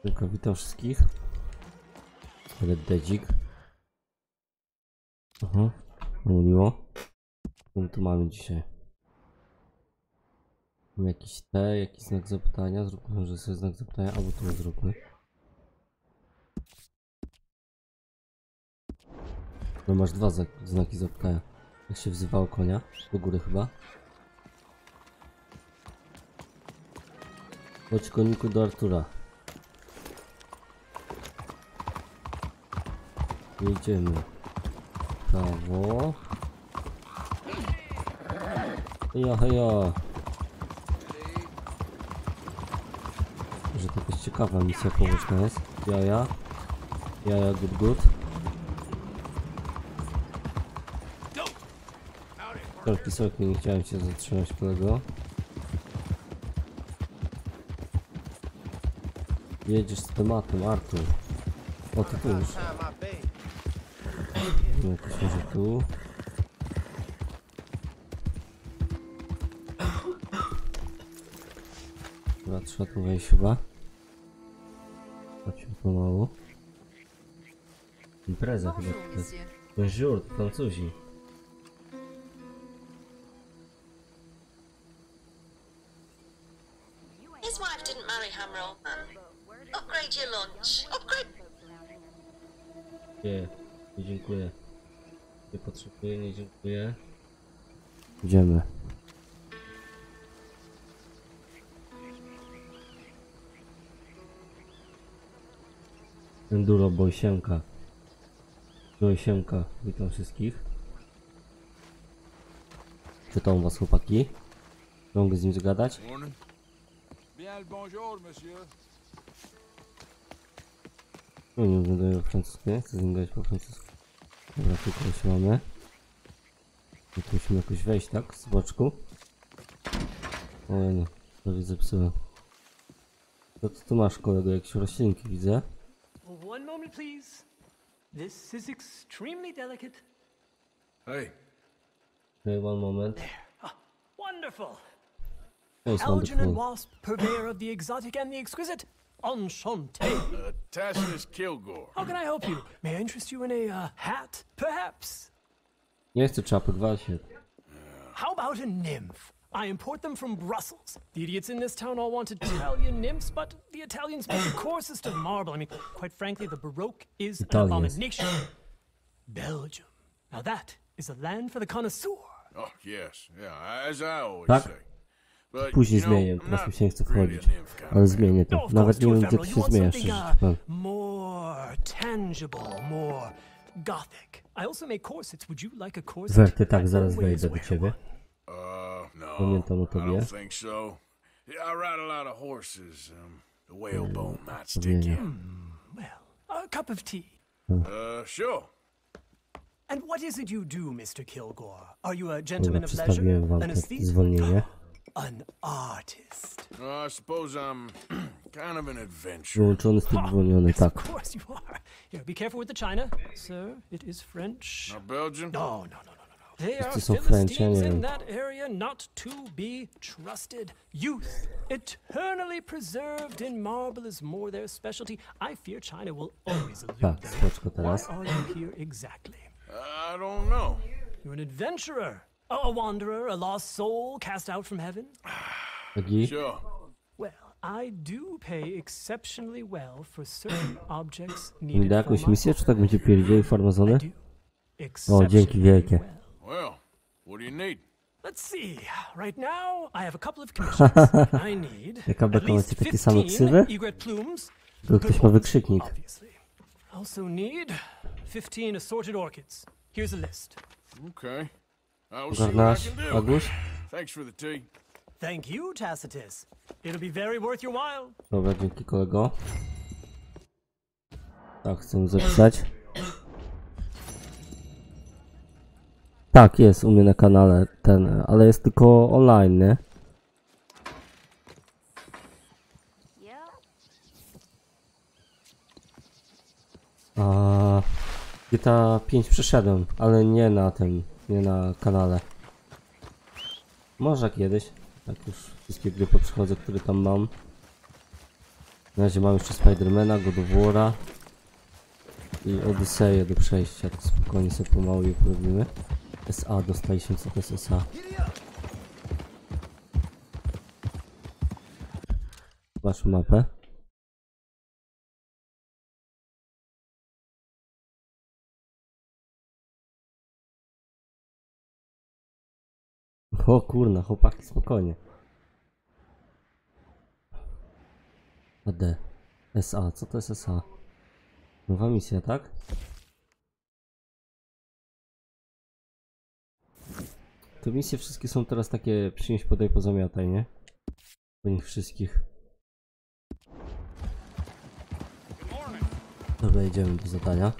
Tylko witam wszystkich. Dedzik. Aha, mówiło. Co tu mamy dzisiaj? Mam jakiś jakiś znak zapytania. Zróbmy może sobie znak zapytania, albo tu zróbmy. No masz dwa znaki zapytania. Jak się wzywało konia? Do góry chyba. Chodź koniku do Artura. Jedziemy. Prawo. Heja, heja. Że to jakaś ciekawa misja poboczna jest. Jaja. Jaja, good. Sorki, nie chciałem się zatrzymać, kolego. Jedziesz z tematem, Artur. O, ty tu już. Jakoś może tu. Dobra, trzeba tu wejść chyba. Chodźmy pomału. Impreza chyba tutaj. Bonjour, to Francuzi. His wife didn't marry him, Roman. Upgrade your lunch. Upgrade. Nie dziękuję. Nie potrzebuję, nie dziękuję. Idziemy. Enduro Bojsiemka. Witam wszystkich. Co tam u was, chłopaki? Mogę z nim zagadać? No nie wyglądają francuskie, chcę z nim gadać po francusku. Dobra, tu kogoś mamy. Tu musimy jakoś wejść, tak? Z boczku. O nie, prawie zepsułem. Co tu masz, kolego? Jakieś roślinki widzę. One moment, please. This is extremely delicate. Hey, one moment. Wonderful. Wonderful. Wasp, purveyor of the exotic and the exquisite. Enchanté. Tacitus Kilgore. How can I help you? May I interest you in a hat, perhaps? Nie chcę czapek, wal się. How about a nymph? I import them from Brussels. The idiots in this town all want Italian nymphs, but the Italians make the coarsest of marble. I mean, quite frankly, the Baroque is an abomination. Belgium. Now that is a land for the connoisseur. Oh, yes. Yeah, as I always Tak? say. But, Później you know, zmienię, I'm teraz mi not się nie chce really a wchodzić. nymph kind Ale of zmienię to. No, of Nawet course, nie wiem, too gdzie to ephemeral. się You want zmienia, something, szczerze ci powiem. more tangible, more gothic. I also make corsets. Would you like a corset? Werty, tak, I zaraz always wejdę do wear ciebie. No, Pamiętam o I tobie. don't think so. Yeah, I ride a lot of horses. The whalebone might stick Powiedzę. in. Well, a cup of tea. Sure. And what is it you do, Mr. Kilgore? Are you a gentleman of leisure? Przedstawiłem wam An te aesthete? zwolnienie. An artist. I suppose I'm kind of an adventurer. Wyłączony z tych zwolniony, Yes, tak. of course you are. Here, be careful with the china. Sir, it is French. Not Belgian? No. They are Wszyscy są French, ja Philistines nie in wiem. that area not to be trusted. Youth, eternally preserved in marble is more their specialty. I fear China will always elude Tak, them. spoczko Why teraz. are you here exactly? I don't know. You're an adventurer, a wanderer, a lost soul cast out from heaven? Taki? Sure. Well, I do pay exceptionally well for certain objects Mi needed da for jakąś my misję, czy tak będzie pierdzieli farmazony? I do. O, dzięki Exceptionally wielkie. well. Well, what do you need? Let's see. Right now, I have a couple of commissions. I need Jaka at beka, least macie takie same 15 ksywy? egret plumes. To ktoś ma wykrzyknik. Obviously. Also need 15 assorted orchids. Here's a list. Okay. I'll see what I Ogarnasz, can do. Aguś? Thanks for the tea. Thank you, Tacitus. It'll be very worth your while. Dobra, dzięki kolego. Tak, chcę zapisać. Tak, jest u mnie na kanale ten, ale jest tylko online, nie? GTA 5 przeszedłem, ale nie na tym, nie na kanale. Może kiedyś, jak już wszystkie gry poprzechodzę, które tam mam. Na razie mam jeszcze Spidermana, God of War'a i Odyseję do przejścia, tak spokojnie sobie pomału je porobimy. SA dostaliśmy, co to jest SA? Zobaczmy mapę. O kurna, chłopaki, spokojnie. AD. SA, co to jest SA? Nowa misja, tak? Te misje wszystkie są teraz takie przynieść, podaj, pozamiataj, nie? Po nich wszystkich. Dobra, jedziemy do zadania.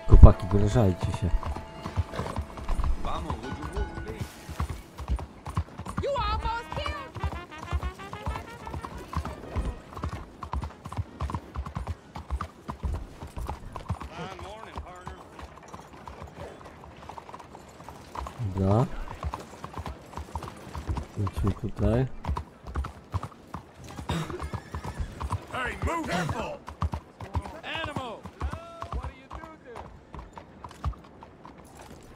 Chłopaki, wyrażajcie się. Dobra. Lecimy tutaj. Hey, move careful! Animal! What do you do there?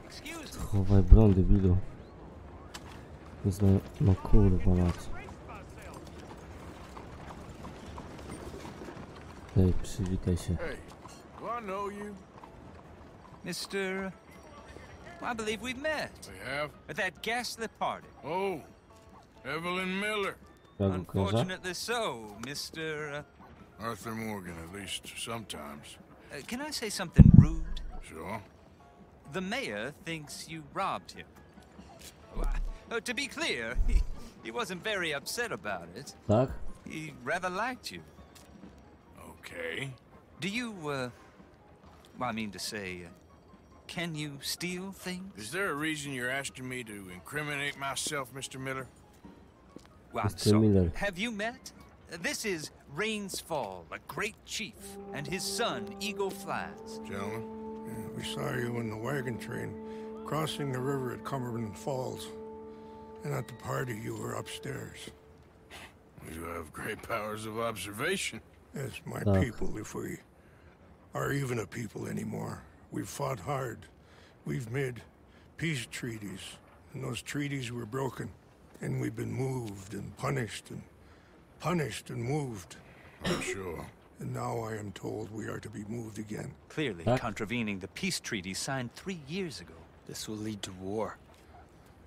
Excuse me. Chowaj broń, debilu. No kurwa mać. Hej, przywitaj się. Hey, do I know you? Mr. I believe we've met We have? at that ghastly party. Oh, Evelyn Miller. Ja go kojarzę. Unfortunately so, Mr. Arthur Morgan, at least sometimes. Can I say something rude? Sure. The mayor thinks you robbed him. To be clear, he wasn't very upset about it. Tak? He rather liked you. Okay. Do you, I mean to say, can you steal things? Is there a reason you're asking me to incriminate myself, Mr. Miller? Well, I'm Mr. sorry. Miller. Have you met? This is Rainsfall, a great chief, and his son, Eagle Flies. Gentlemen? Yeah, we saw you in the wagon train crossing the river at Cumberland Falls. And at the party, you were upstairs. You have great powers of observation. Yes, my Oh. people, if we are even a people anymore. We've fought hard. We've made peace treaties. And those treaties were broken. And we've been moved and punished and punished and moved. I'm sure. And now I am told we are to be moved again. Clearly Huh? contravening the peace treaty signed 3 years ago. This will lead to war.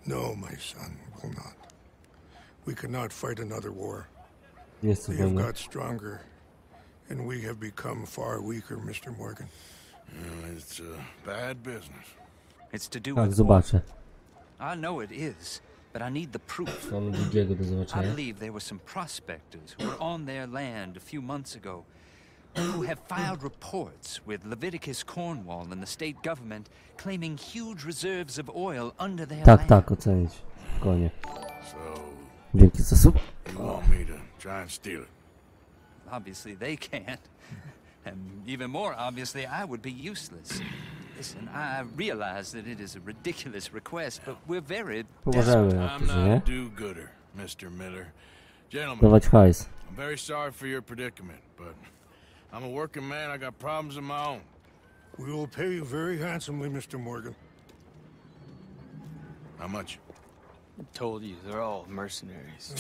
No, my son, will not. We cannot fight another war. Nie jest to They have wolno. got stronger. And we have become far weaker, Mr. Morgan. It's a bad business. It's to do Tak, with zobaczę. I know it is, but I need the proof. Mamy drugiego do I zobaczenia. believe there were some prospectors who were on their land a few months ago who have filed reports with Leviticus Cornwall and the state government claiming huge reserves of oil under their Tak, land. tak, ocenić. Spokojnie. So, Dzięki za sub. you want me to try and steal it? Obviously they can't. And even more obviously, I would be useless. Listen, I realize that it is a ridiculous request, but we're very Pomożemy, I'm jak to, not nie? a do-gooder, Mr. Miller. Gentlemen, Dawać hajs. I'm very sorry for your predicament, but I'm a working man. I got problems of my own. We will pay you very handsomely, Mr. Morgan. How much? I told you, they're all mercenaries.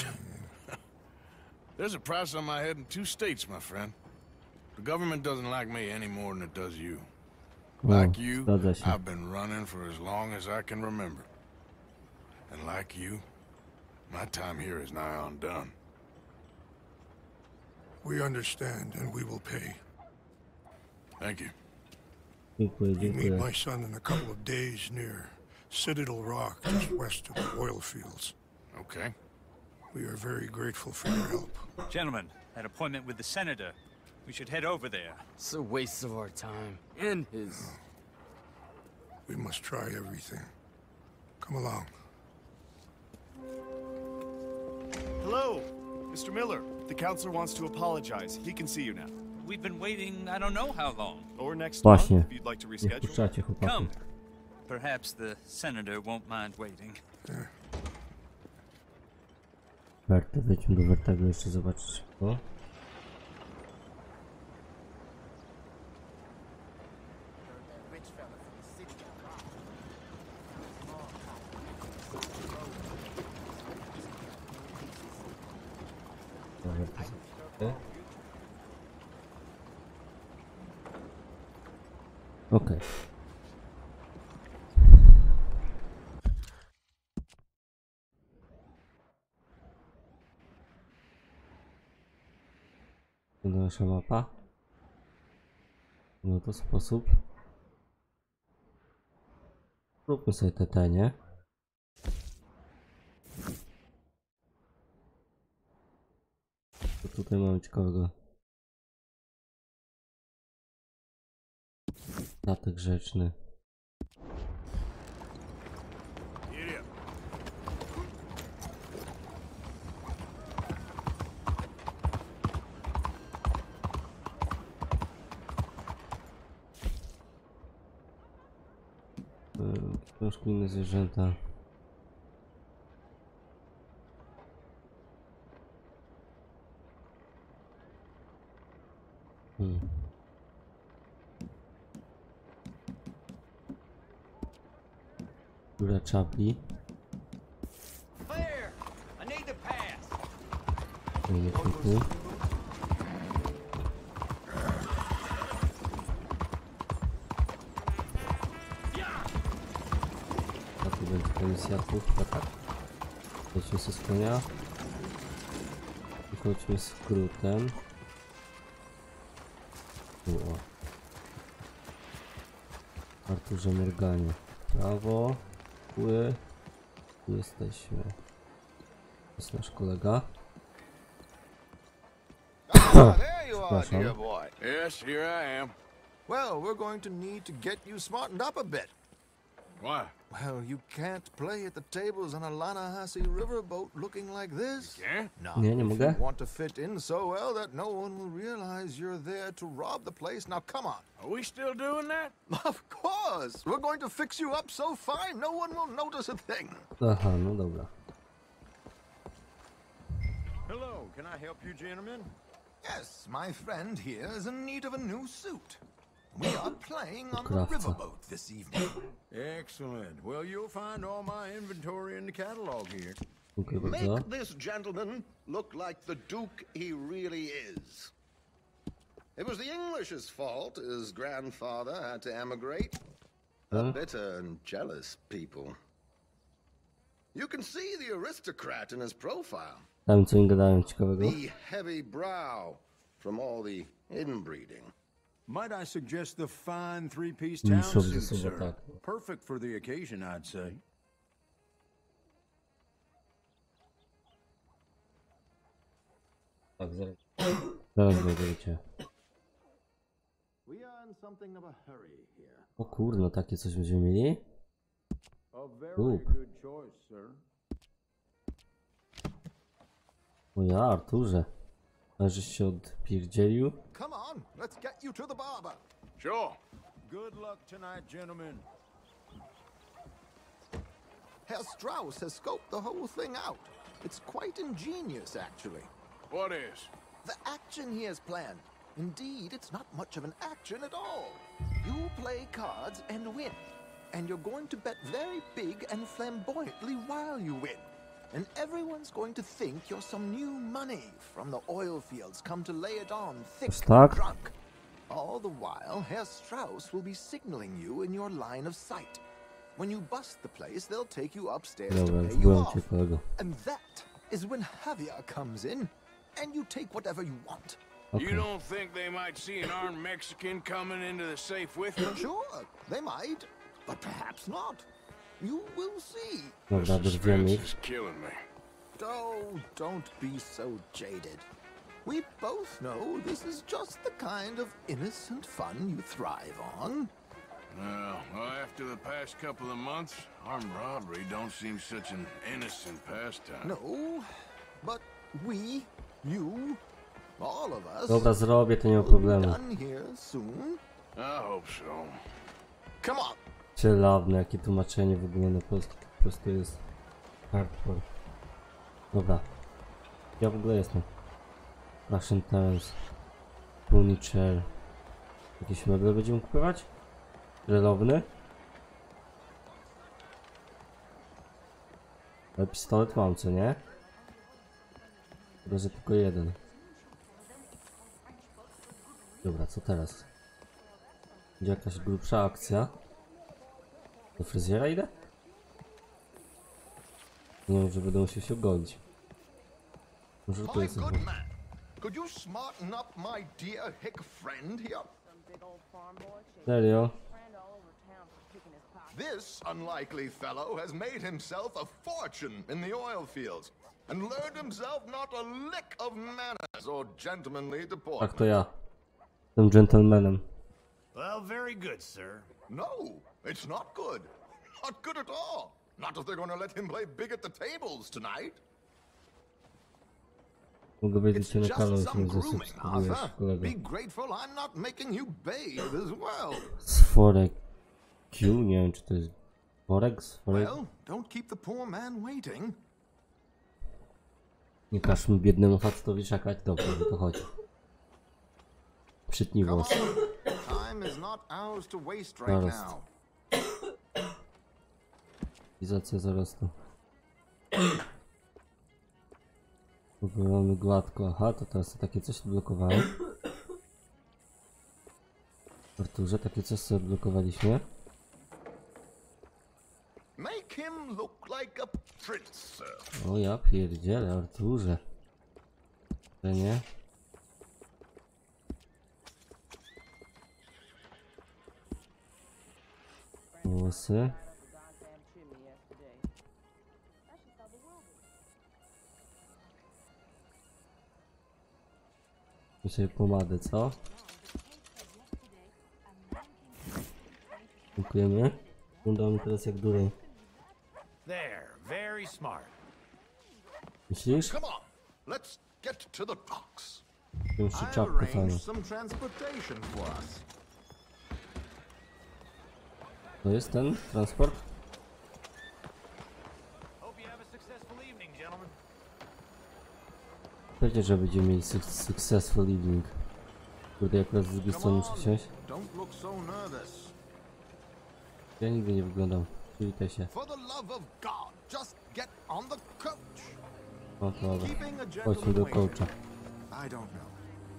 There's a price on my head in 2 states, my friend. The government doesn't like me any more than it does you. O, Like you, zgadza się. I've been running for as long as I can remember. And like you, my time here is nigh undone. We understand, and we will pay. Thank you. Dziękuję, You meet dziękuję. my son in a couple of days near Citadel Rock, just west of the oil fields. Okay. We are very grateful for your help. Gentlemen, that appointment with the senator. We should head over there. It's a waste of our time. And his. We must try everything. Come along. Hello, Mr. Miller. The counselor wants to apologize. He can see you now. We've been waiting I don't know how long. Or next Właśnie. month if you'd like to Nie reschedule. wpuszczacie, chłopaki. Come. Perhaps the senator won't mind waiting. Wertę, wejdźmy do Wertego jeszcze zobaczyć. O. Okej. To nasza mapa. No to sposób. Zróbmy sobie te, nie? Co tutaj mamy ciekawego? Statek rzeczny. Troszkę inne zwierzęta. Góra czapli. A tu będzie komisja chyba tak. Chodźmy z konia. I chodźmy skrótem. O. Arturze Morganie. Prawo. Kły. Tu jesteśmy. To jest nasz kolega. There you are, dear boy. Yes, here I am. Well, we're going to need to get you smartened up a bit. Why? Well, you can't play at the tables on a Lannahechee riverboat looking like this. Yeah? No, Nie if mogę. you want to fit in so well that no one will realize you're there to rob the place. Now, come on. Are we still doing that? Of course. We're going to fix you up so fine, no one will notice a thing. Aha, no dobra. Hello, can I help you, gentlemen? Yes, my friend here is in need of a new suit. We are playing on the Krawca. riverboat this evening. Excellent. Well, you'll find all my inventory in the catalog here. Dziękuję bardzo. Make this gentleman look like the Duke he really is. It was the English's fault his grandfather had to emigrate. A bitter and jealous people. You can see the aristocrat in his profile. Tam co im gadają ciekawego. The heavy brow from all the inbreeding. Might I suggest the fine three-piece Mm, town szok suit, ze sobą, sir? tak. Perfect for the occasion, I'd say. Tak, zaraz będziecie. We are in something of a hurry here. O kurno, takie coś będziemy mieli? A very good choice, sir. O ja, Arturze. A żeś się odpierdzielił? Come on, let's get you to the barber. Sure. Good luck tonight, gentlemen. Herr Strauss has scoped the whole thing out. It's quite ingenious, actually. What is? The action he has planned. Indeed, it's not much of an action at all. You play cards and win. And you're going to bet very big and flamboyantly while you win. And everyone's going to think you're some new money from the oil fields come to lay it on thick and drunk. All the while, Herr Strauss will be signaling you in your line of sight. When you bust the place, they'll take you upstairs to pay you off. And that is when Javier comes in, and you take whatever you want. Okay. You don't think they might see an armed Mexican coming into the safe with them? Sure, they might, but perhaps not. You will see. The suspense is killing me. Oh, don't be so jaded. We both know this is just the kind of innocent fun you thrive on. Well, after the past couple of months, armed robbery don't seem such an innocent pastime. No, but we, you, all of us, Dobra, zrobię, to nie ma problemu. done here soon. I hope so. Come on, Przelawne, jakie tłumaczenie w ogóle na polski, to po prostu jest hardcore. Dobra. Ja w ogóle jestem. Russian Times. Furniture. Jakieś meble będziemy kupować? Relowny? Ale pistolet mam, co nie? Chyba, że tylko jeden. Dobra, co teraz? Będzie jakaś grubsza akcja. Do fryzjera idę? Nie wiem, że będę musiał się ogolić. Może to jest... good man. Could you smarten up my dear hick friend here? Serio? This unlikely fellow has made himself a fortune in the oil fields and learned himself not a lick of manners or gentlemanly deportment. Tak, to ja. Jestem gentlemanem. Well, very good, sir. No, it's not good. Not good at all. Not if they're going to let him play big at the tables tonight. Mogę wiedzieć cię na Just kanał, some jeśli mnie grooming, zasubskrybujesz, Arthur. kolego. Be grateful I'm not making you bathe as well. Sforek Q? Nie wiem, czy to jest worek? Sforek? Well, don't keep the poor man waiting. Nie każmy biednemu facetowi czekać. Dobrze, że to chodzi. Przytnij Come włosy. on. Time is not ours to waste right Zaraz. now. Izacja zarostu. Mamy gładko. Aha, to teraz takie coś blokowałem. Arturze, takie coś sobie blokowaliśmy. Make him look like a prince, sir. O ja pierdzielę, Arturze. Że nie? Włosy. I sobie pomadę, co? Dziękujemy. Wyglądamy teraz jak dureń. There, very smart. Myślisz? Come on, let's get to the docks. Jeszcze I've czapkę fajną. arranged some transportation for us. To jest ten transport? Hope you have a successful evening, gentlemen. Pewnie, że będziemy mieli successful evening. Kurde, jak raz z drugiej strony muszę wsiąść. Don't look so nervous. Ja nigdy nie wyglądam. Przywitaj się. For the love of God, just get on the coach. O, to dobra. Keeping a Chodźmy do gentleman coacha. waiting. I don't know.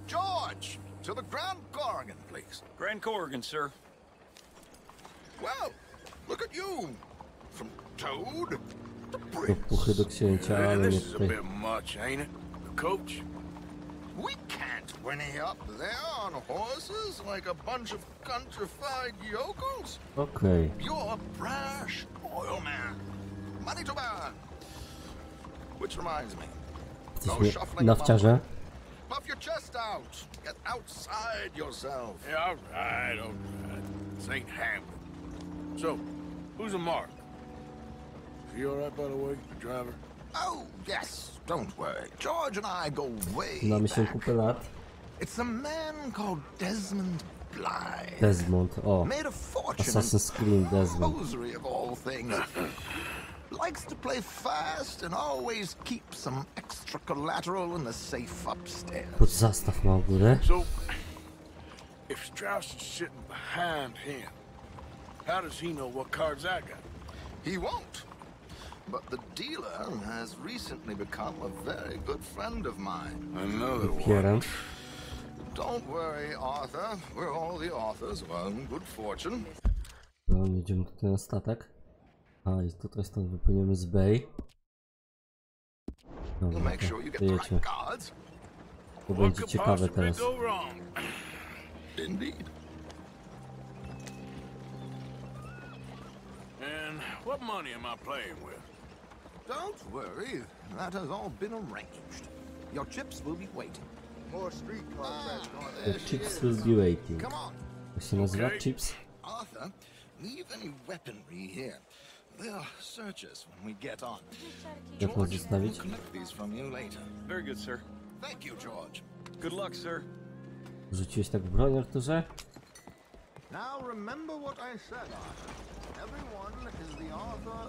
George, to the Grand Corrigan, please. Grand Corrigan, sir. Well, look at you. From Toad to Do Prince. puchy do księcia, ale nie This is a tutaj. bit much, ain't it? Coach? We can't whinny up there on horses like a bunch of countrified yokels. Okej. You're a brash oil man. Money to burn. Which reminds me. No Jesteśmy shuffling na among wciarze. them. Puff your chest out. Get outside yourself. Yeah, all right, all right. This ain't Hamlet. So, who's a mark? Is he all right, by the way, the driver? Oh, yes. Don't worry. George and I go way Znamy się back. kupę lat. It's a man called Desmond Blythe. Desmond, o. Made a fortune Assassin's Creed Desmond. hosiery of all things. Likes to play fast and always keep some extra collateral in the safe upstairs. Pod zastaw ma u góry. So, if Strauss is sitting behind him, how does he know what cards I got? He won't. But the dealer has recently become a very good friend of mine. Another one. Pierem. Don't worry, Arthur. We're all the authors of our own good fortune. No, jedziemy tutaj na statek. A, i tutaj stąd wypłyniemy z Bay. We'll Dobra, make sure you to get the jedźmy. right cards. To What będzie could ciekawe possibly teraz. go wrong? Indeed. And what money am I playing with? Don't worry. That has all been arranged. Your chips will be waiting. More street cards. The chips will be waiting. Come on, Jak się nazywa? Okay. Chips? Arthur. Leave any weaponry here. They'll search us when we get on. Jak mam zostawić? We'll collect these from you later. Very good, sir. Thank you, George. Good luck, sir. Rzuciłeś tak broń, Arturze? Now remember what I said, Arthur.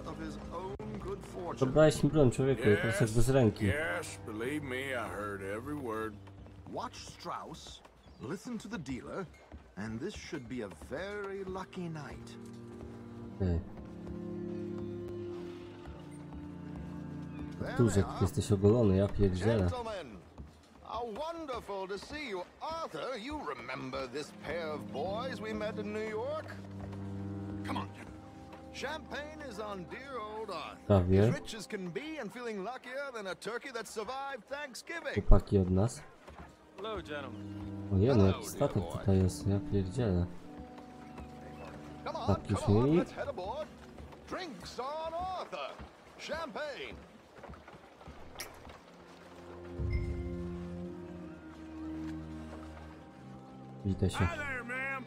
of his own good fortune. Dobrałeś mi broń, człowieku, teraz jak bez ręki. Yes, believe me, I heard every word. Watch Strauss, listen to the dealer, and this should be a very lucky night. Okej. Tużek, jesteś ogolony, ja pierdzielę. Gentlemen, how wonderful to see you. Arthur, you remember this pair of boys we met in New York? Come on. Champagne is on dear old Arthur. Prawie. As rich as can be and feeling luckier than a turkey that survived Thanksgiving. Chłopaki od nas. Hello, gentlemen. Ojej, no jaki statek tutaj jest, ja pierdzielę. Come on, Tak już come on, mieli? let's head aboard. Drinks on Arthur. Champagne. Widzę się. Hi there, ma'am.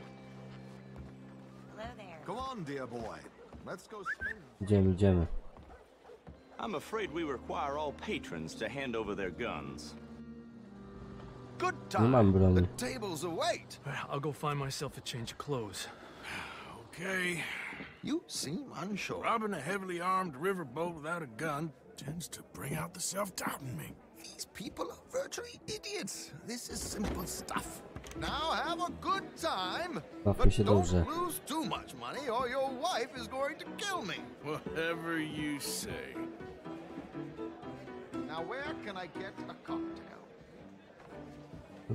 Come on, dear boy. Let's go spin. Idziemy, idziemy. I'm afraid we require all patrons to hand over their guns. Good Nie mam time. broni. The tables await. I'll go find myself a change of clothes. Okay. You seem unsure. Robbing a heavily armed riverboat without a gun tends to bring out the self-doubt in me. These people are virtually idiots. This is simple stuff. Now have a good time, Bawmy but się don't dobrze. lose too much money or your wife is going to kill me. Whatever you say. Now where can I get a cocktail?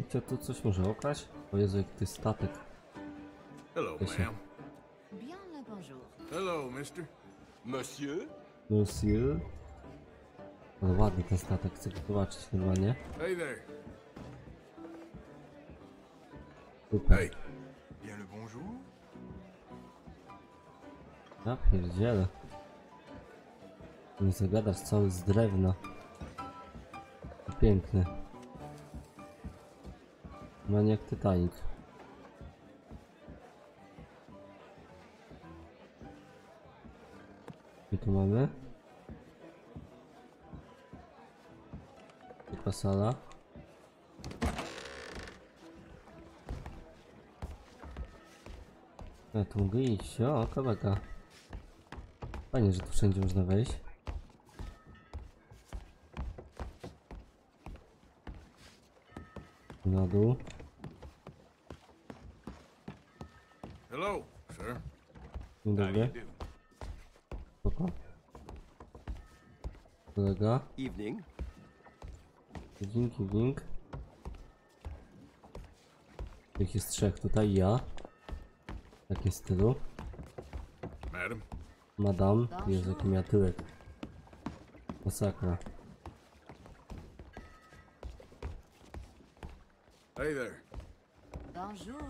Cię tu coś może okraść? O Jezu, jak ty statek. Hello, Yes, sir. ma'am. Bien le bonjour. Hello, mister. Monsieur? Monsieur. Ale ładny ten statek, chcę go zobaczyć normalnie. Hey there. Super. Hey. Bien le bonjour. Ja pierdzielę. Nie zagadasz, cały z drewna. Piękny. Normalnie jak Titanic. I tu mamy. Taka sala. Ja tu mogę iść, o, kabaka. Fajnie, że tu wszędzie można wejść. Na dół. Hello, sir. Dzień dobry. Spoko. Kolega. Evening. Evening. Ich jest trzech, tutaj ja. W takim stylu. Madam. Madam, jest jaki miała tyłek. Masakra. Hey there. Bonjour.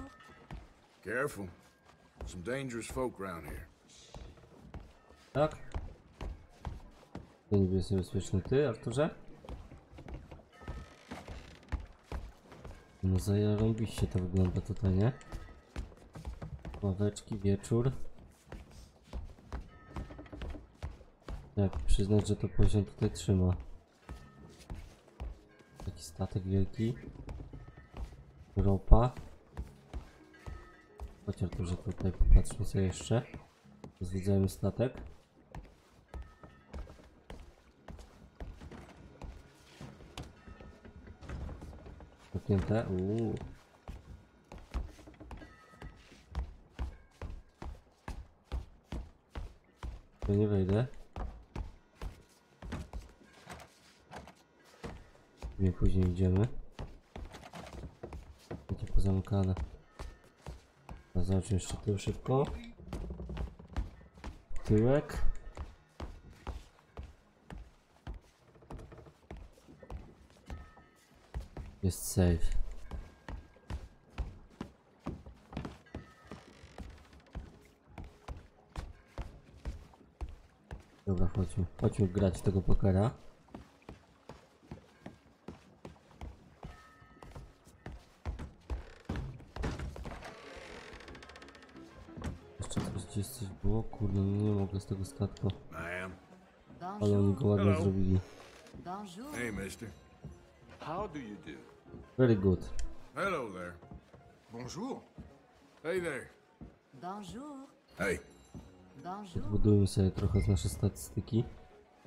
Careful. Some dangerous folk around here. Tak? To niby jest niebezpieczny. Ty, Arturze? No zarąbiście to wygląda tutaj, nie? Ławeczki, wieczór. Jak przyznać, że to poziom tutaj trzyma. Taki statek wielki. Ropa. Chociaż to, że tutaj popatrzmy sobie jeszcze. Zwiedzajmy statek. Zamknięte. Tu nie wejdę. Nie, później idziemy. Będzie pozamykane. Zobaczmy jeszcze tył szybko. Tyłek. Jest safe. Dobra, chodźmy grać w tego pokera. Jeszcze coś gdzieś było? Kurde, nie mogę z tego statku. Ale oni go ładnie zrobili. Bonjour. Hey, mister. How do you do? Very good. Hello there. Bonjour. Hey there. Bonjour. Hey. Podbudujmy sobie trochę nasze statystyki.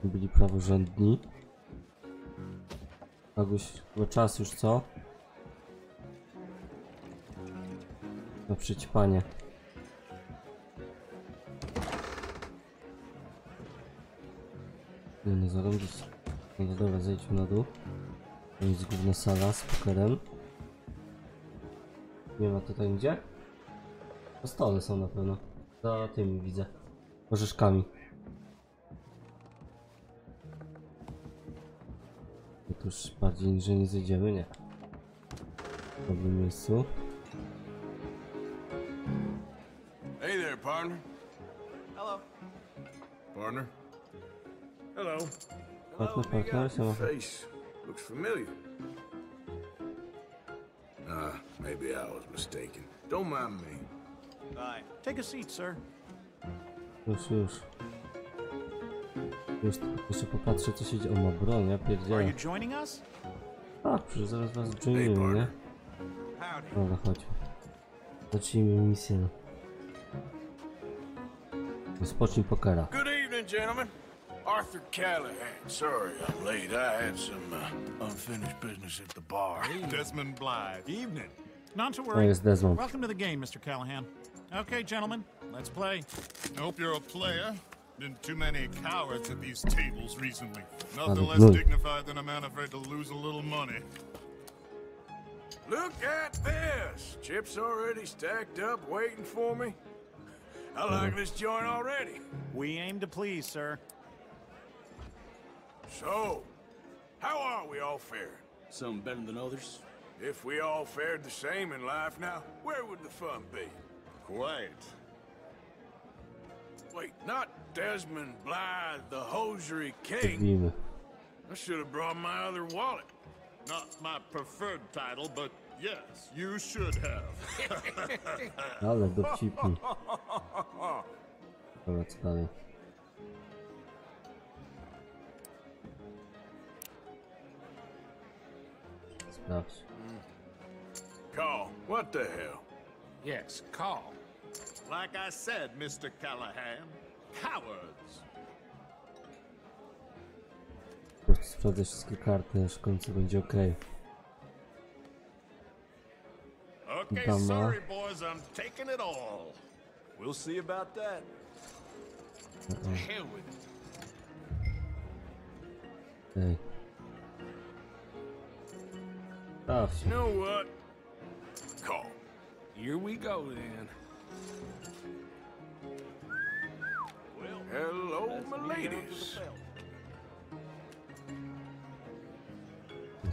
Byli praworządni. Aguś, chyba czas już, co? Na przyćpanie. Nie zarąbić. No dobra, zejdźmy na dół. To jest główna sala z pokerem. Nie ma tutaj gdzie? Na stole są na pewno. Za tymi widzę. Orzeszkami. I tu już bardziej niżej nie zejdziemy, nie. W dobrym miejscu. Hey there, partner. Hello. Partner. Hello. Partner, siema. Face looks familiar. Maybe I was mistaken. Don't mind me. Take a seat, sir. Już. Jeszcze popatrzę, co się dzieje. O, ma broń, ja pierdzielę. joining us? Tak, przecież zaraz was joinujemy, nie? Dobra, chodźmy. Zacznijmy misję. Rozpocznij pokera. Good evening, gentlemen. Arthur Callahan. Sorry I'm late. I had some unfinished business at the bar. Desmond Blythe. Evening. Not to O, worry. jest Desmond. Welcome to the game, Mr. Callahan. Okay, gentlemen, let's play. I hope you're a player. Been too many cowards at these tables recently. Nothing less dignified than a man afraid to lose a little money. Look at this. Chips already stacked up waiting for me. I like this joint already. We aim to please, sir. So, how are we all faring? Some better than others. If we all fared the same in life now, where would the fun be? Quite. Wait, not Desmond Blythe, the hosiery king. Zabijmy. I should have brought my other wallet. Not my preferred title, but yes, you should have. Ale dowcipni. Dobra, co dalej? Sprawdź. Call, what the hell? Yes, call. Like I said, Mr. Callahan, cowards. Po prostu sprawdzę wszystkie karty, aż w końcu będzie ok. Okay, Dama. sorry boys, I'm taking it all. We'll see about that. Hell with it. Ej. Sprawdź. You know what? Call. Here we go then. Hello, my ladies.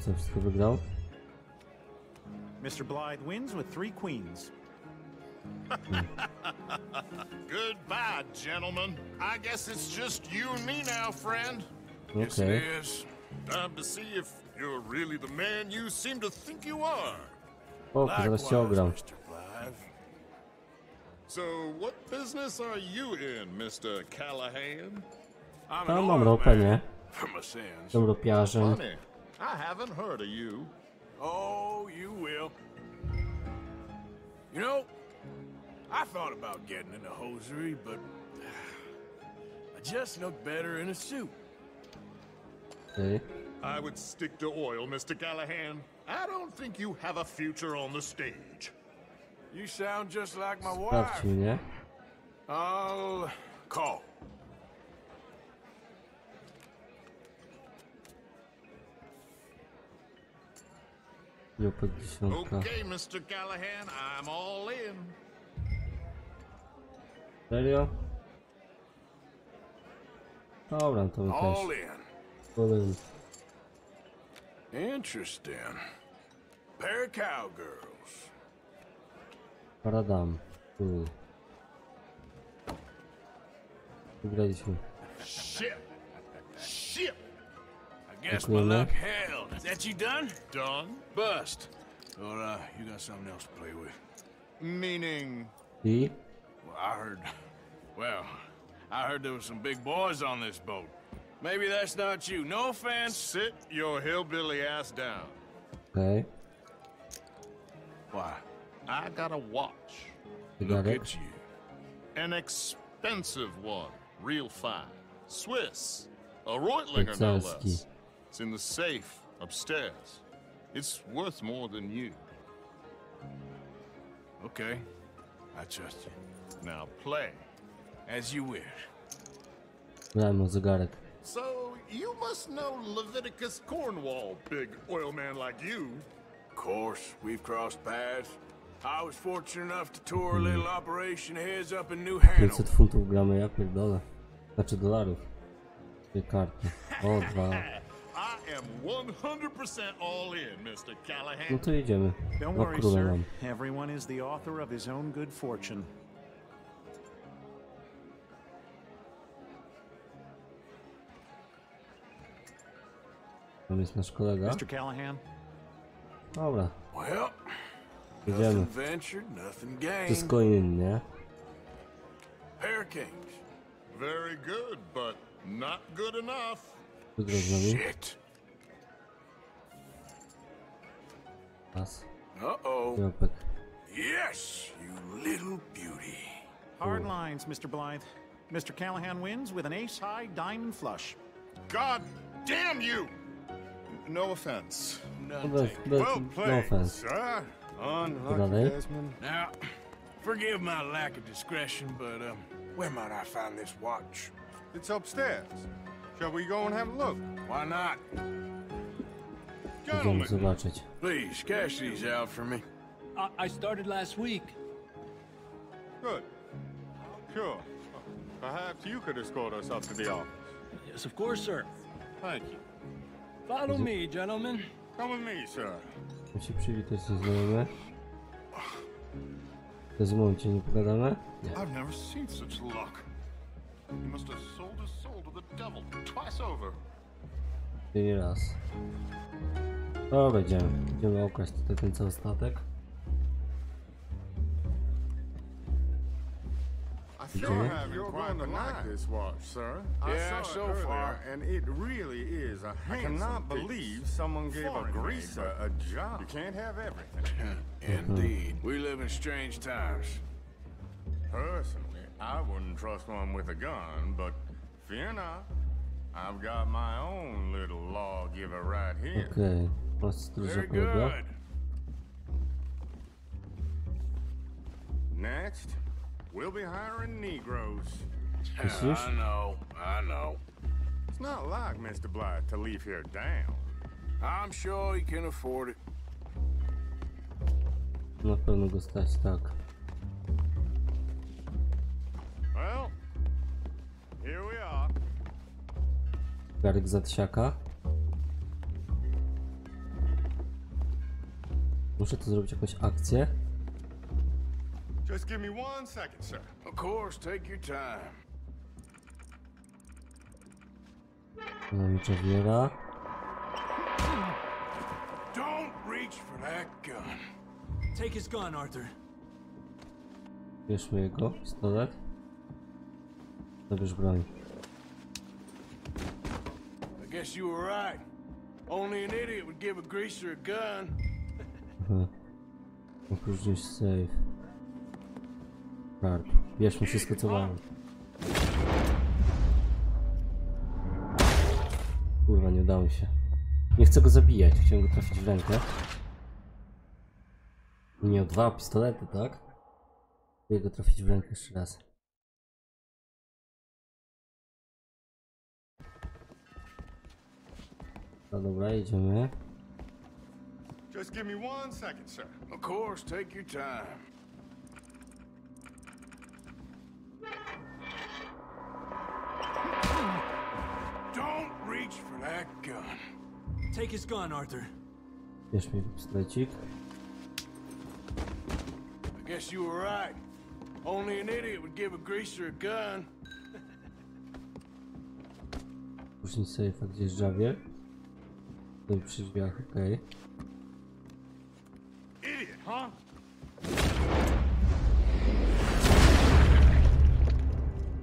Co, wszystko wygrał? Mr. Blythe wins with 3 queens. Goodbye, gentlemen. I guess it's just you and me now, friend. Yes, it Okay. is. Time to see if you're really the man you seem to think you are. O, zaraz cię ogram. Mr. Blythe. So, what business are you in, Mr. Callahan? I'm Tam an mam oil ropę, man nie? for my sins. Jestem ropiarzem. Funny. I haven't heard of you. Oh, you will. You know, I thought about getting into hosiery, but I just look better in a suit. Okay. I would stick to oil, Mr. Callahan. I don't think you have a future on the stage. You sound just like my wife. Sprawdź mnie. I'll call. Jopek 10. Okay, Mr. Callahan, I'm all in. Serio? Dobra, to my All też. in. Powiem. Interesting. Pair of cowgirls. Paradam. Wygraliśmy. Shit. Shit. I guess my Dziękujemy. luck held. Is that you done? Done? Bust. Or you got something else to play with? Meaning... I? Well, I heard there was some big boys on this boat. Maybe that's not you. No offense. Sit your hillbilly ass down. Okej. Why? I got a watch. Look Zegarek. at you. An expensive expensive one. Real fine. Swiss. A Reutlinger, no less. It's in the safe upstairs. It's worth more than you. Okay. I trust you. Now play. As you wish. Grajmy o zegarek. So, you must know Leviticus Cornwall, big oil man like you. Of course, we've crossed paths. I was fortunate enough to tour a little operation heads up in New Hanover. 500 funtów gramy, ja pierdolę. Znaczy dolarów. Dwie karty. O, dwa. I am 100% all in, Mr. Callahan. No to jedziemy. Don't O worry, króla sir. mam. Everyone is the author of his own good fortune. Tam jest nasz kolega. Mr. Callahan? Dobra. Well, jedziemy. nothing ventured, nothing gained. Wszystko inne. Pair kings. Very good, but not good enough. Wygrał z nami. Shit. Raz. Uh-oh. Jopek. Yes, you little beauty. Hard lines, Mr. Blythe. Mr. Callahan wins with an ace-high diamond flush. God damn you! No offense. Well played, offense. sir. Dalej. Now, forgive my lack of discretion, but where might I find this watch? It's upstairs. Shall we go and have a look? Why not? Idziemy zobaczyć. Please, cash these out for me. I started last week. Good. Sure. Perhaps you could escort us up to the office. Yes, of course, sir. Thank you. Follow me, gentlemen. Come with me, sir. Musi przywitać się znajome. W tym momencie nie pogadamy? Nie. I've never seen such luck. He must have sold his soul to the devil twice over. Nie raz. Dobra, idziemy okraść tutaj ten cały statek. I sure have you're going to like this watch, sir. Yeah, so far. And it really is a handsome. I cannot believe someone gave a greaser a job. You can't have everything. Indeed. We live in strange times. Personally, I wouldn't trust one with a gun, but fear not. I've got my own little lawgiver right here. Okej, Very good. Next, we'll be hiring Negroes. I know. It's not like Mr. Blythe to leave here down. I'm sure he can afford it. Na pewno go stać, tak. Well, here we are. Garek zatysiaka. Muszę tu zrobić jakąś akcję. Just give me 1 second, sir. Of course, take your time. Mamy Javiera. Don't reach for that gun. Take his gun, Arthur. Bierzmy jego pistolet. Zabierz broń. I guess you were right. Only an idiot would give a greaser a gun. Aha. Opróżnić safe. Karp. Bierzmy wszystko co mamy. Kurwa, nie udało się. Nie chcę go zabijać, chciałem go trafić w rękę. Nie o 2 pistolety, tak? Chcę go trafić w rękę jeszcze raz. No dobra, jedziemy. Just give me 1 second, sir. Of course, take your time. Don't reach for that gun. Take his gun, Arthur. Bierz mi pistolecik. I guess you were right. Only an idiot would give a greaser a gun. Później safe, gdzie jest Javier. Tutaj przy drzwiach, okej. Idiot, huh?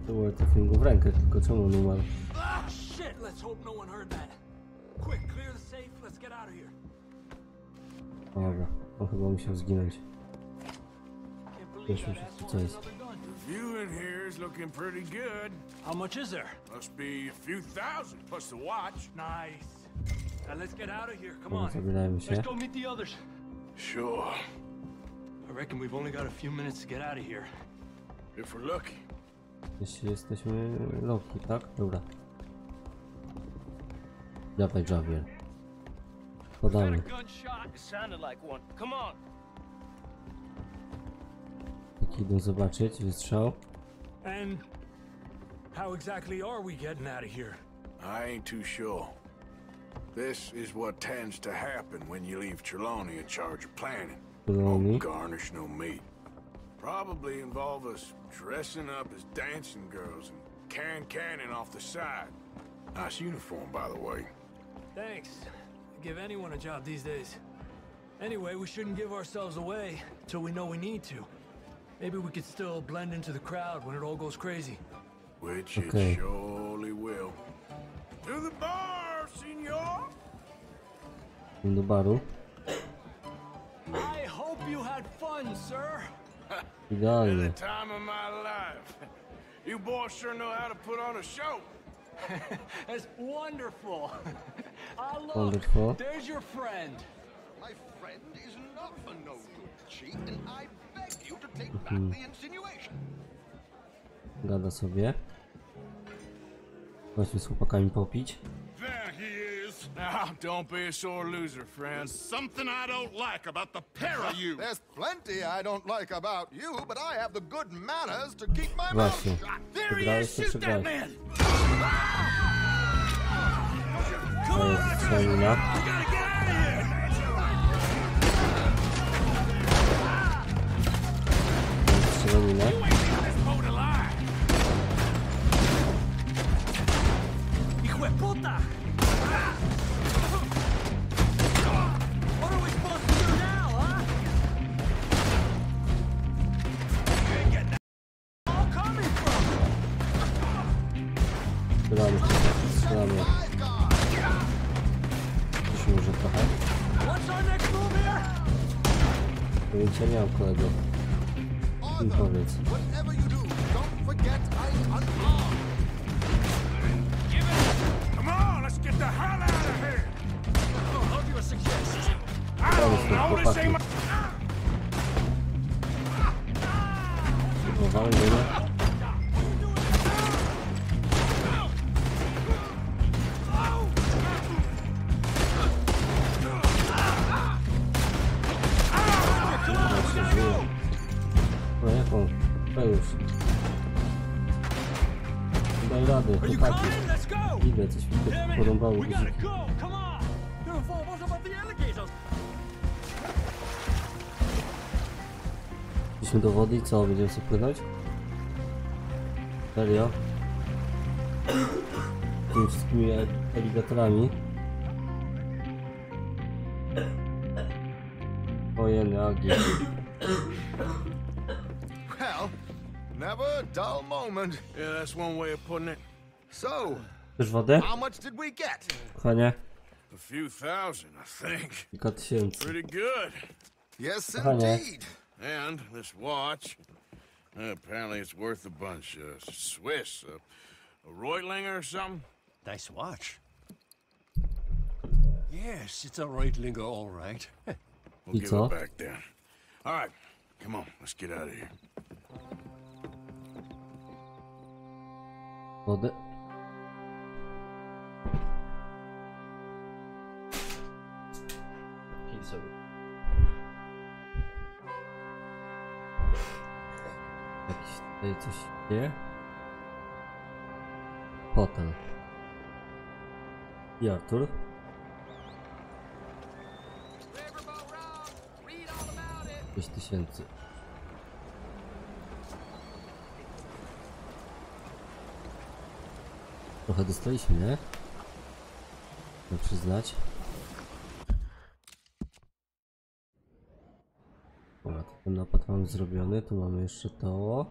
To było trafiłem go w rękę, tylko czemu on umarł? Ah, shit! Let's hope no one heard that. Quick, clear the safe. Let's get out of here. Dobra, on chyba musiał zginąć. Wiesz już, co jest. View in here is looking pretty good. How much is there? Must be a few thousand plus the watch. Nice. Now let's get out of here. Come Dobra, on. zabierajmy się. Let's go meet the others. Sure. I reckon we've only got a few minutes to get out of here. If we're lucky. Jeśli jesteśmy lucky, tak? Dobra. Dawaj, Javier. Podamy. Tak, idę zobaczyć, wystrzał. And how exactly are we getting out of here? I ain't too sure. This is what tends to happen when you leave Trelawney in charge of planning. No garnish, no meat. Probably involve us dressing up as dancing girls and carrying cannon off the side. Nice uniform, by the way. Thanks. Give anyone a job these days. Anyway, we shouldn't give ourselves away till we know we need to. Maybe we could still blend into the crowd when it all goes crazy. Which it surely will. To the bar, senor! Do baru. I hope you had fun, sir. Idealnie. The time of my life. You boys sure know how to put on a show. That's wonderful. Look, Wonderful. there's your friend. My friend is not a no good cheat, and I beg you to take back the insinuation. Gada sobie. Chodźmy z chłopakami popić. There he is. Now, don't be a sore loser, friend. There's something I don't like about the pair of you. There's plenty I don't like about you, but I have the good manners to keep my mouth Właśnie. shut. Wygrałeś czy przegrałeś? Come on, Strzelina. we gotta get out of here! Strzelinę. You ain't leaving this boat alive! Hijo de puta! What are we supposed to do now, huh? You ain't getting that all coming from. Strzelamy. Strzelamy. Coś może trochę. What's our next move here? Pojęcia nie mam, kolego. Mi powiedz. Whatever you do, don't forget I'm unarmed. Come on, let's get the hell out of here! I'll give you a suggestion. I don't know, this ain't my... Próbowałem, nie? No jaką? To już. Daj rady, chłopaki. Idę, coś mi to porąbało guzik. Idźmy do wody i co? Będziemy sobie płynąć? Serio? Tymi wszystkimi aligatorami. Ojeny, agi. Well, never a dull moment. Yeah, that's one way of putting it. So, Chcesz wodę? how much did we get? Kochanie? A few thousand, I think. Kilka tysięcy. Pretty good. Yes, Kochanie. indeed. And this watch, apparently it's worth a bunch. Swiss, a Reutlinger or something? Nice watch. Yes, it's a Reutlinger, all right. We'll give it back then. All right, come on, let's get out of here. Wodę. Pij sobie. Jakiś tutaj coś dzieje? Hotel. I Artur. $5000. Trochę dostaliśmy, nie? Chcę przyznać. Dobra, to ten napad mamy zrobiony. Tu mamy jeszcze to.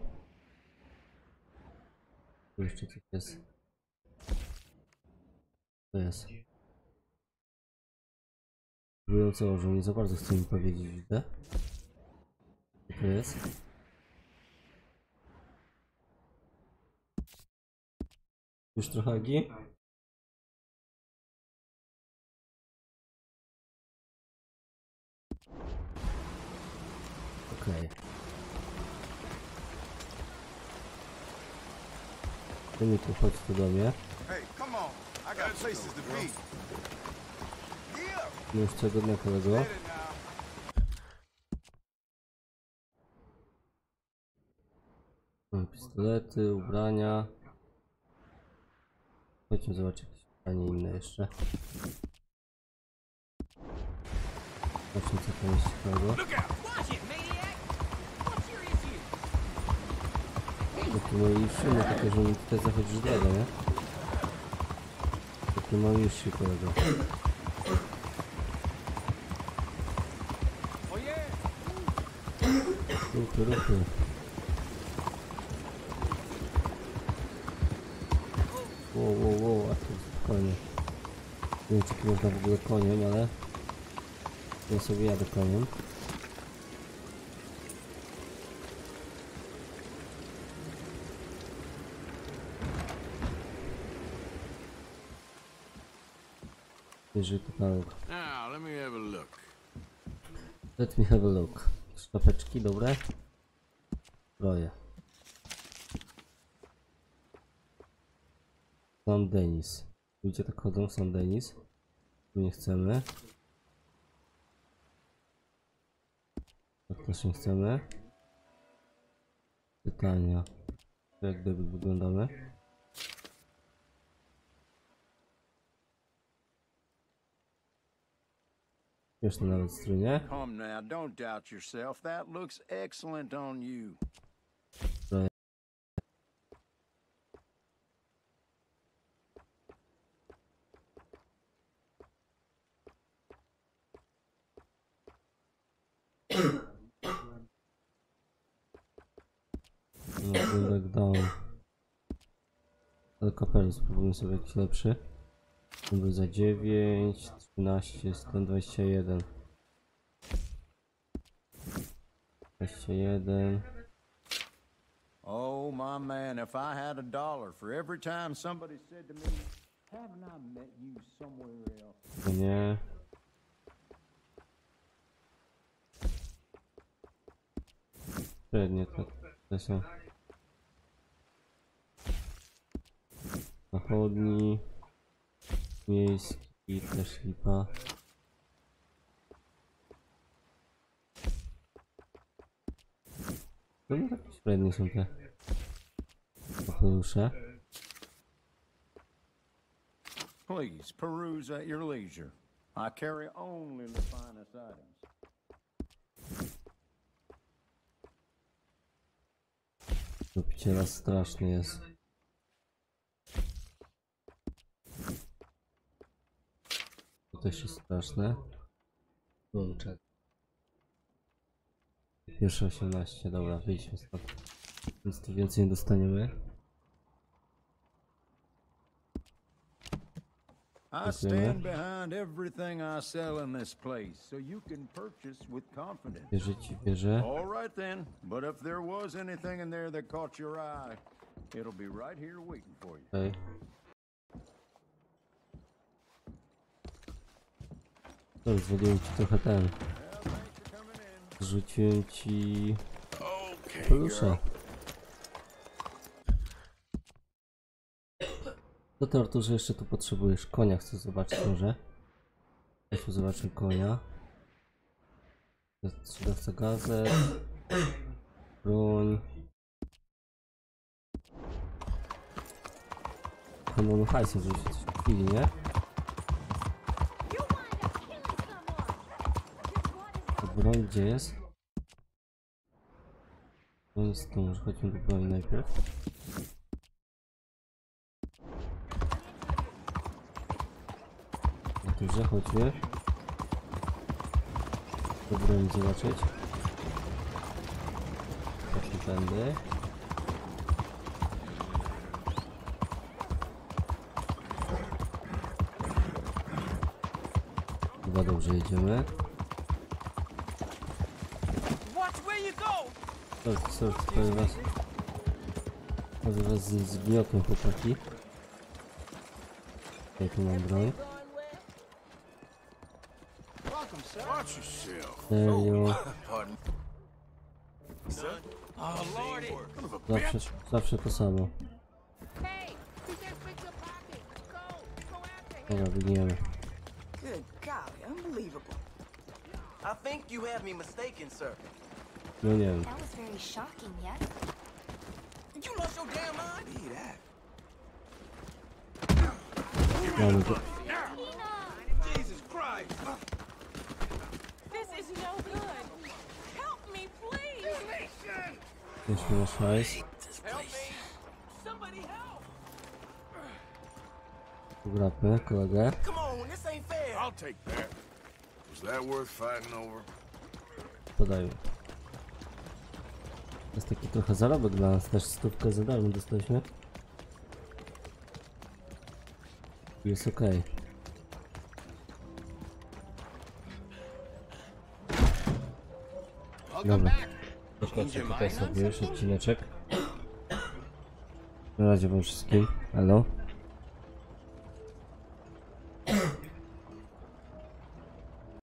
Tu jeszcze coś jest. To jest. Próbujący orzeł. Nie za bardzo chcę mi powiedzieć, widzę. Co to jest? Już trochę Agi? Okej. Ty mi tu chodź tu do mnie. Hey, come on. I got places to be. No już czego dnia kolego. Mam pistolety, ubrania. Chodźmy zobaczyć jakieś ubranie inne jeszcze. Zobaczmy co tam jest ciekawego. Takie małe no takie, że mi tutaj zachodzisz dalej, nie? Takie małe iszy kolego. Ruchy, ruchy. Wow, a tu spokojnie. Nie wiem czy tu można w ogóle koniem, ale ja sobie jadę koniem. Bierze katalog. Now, let me have a look. Let me have a look. Szkapeczki, dobre. Zbroje. Sam Denis. Ludzie tak chodzą, Sam Denis. Tu nie chcemy. Tak też nie chcemy. Pytania. Jak debil wyglądamy? Śmieszne nawet strój, nie? Come now, don't doubt yourself. That looks excellent on you. Zbroje. No, back down. Ale kapelusz spróbujmy sobie jakiś lepszy. Numer za 9, 13, 121. 21. Oh, my man, if I had $1 for every time somebody said to me, haven't I met you somewhere else? To nie. Średnie to są. Zachodni. Miejski też lipa. No nie takie średnie są te kapelusze. Please, peruse at your leisure. I carry only the finest items. Dopiciela straszny jest. To też jest straszne. Łączek. Pierwsze 18, dobra, wyjdźmy stąd. Więc tu więcej nie dostaniemy. I stand behind everything I sell in this place, so you can purchase with confidence. Wierzę ci, wierzę. All right then, but if there was anything in there that caught your eye, it'll be right here waiting for you. Okay. To zwoliłem ci trochę ten. Rzuciłem ci pelusze. Do tego, Arturze, jeszcze tu potrzebujesz konia, chcę zobaczyć może. Weźmy zobaczymy konia. Sprzedawca gazet. Broń. Chyba mamy hajsem, żeby się coś kupili, nie? A broń gdzie jest? To jest tu, może chodźmy do broni najpierw. Dobrze, chodźmy. Do broni zobaczyć. Chodźmy tędy. Chyba dobrze jedziemy. Sorry, powiem was z gniotą, chłopaki. Tu mam broń. Watch yourself. Serio. Zawsze to samo. Dobra, biegniemy. Good golly, unbelievable. I think you have me mistaken, sir. No nie wiem. That was very shocking, yes? Did you lost your damn mind? Be that. Mamy to. Jesus Christ! This is no good. Help me, please. Weźmy na szajs. Help me! Somebody help! Ugrabmy kolegę. Come on, this ain't fair. I'll take that. Was that worth fighting over? Podaję. To jest taki trochę zarobek dla nas, też 100 za darmo dostaliśmy. Jest okej. Dobra. Zobaczcie tutaj sobie już odcineczek. Na razie wam wszystkim. Halo.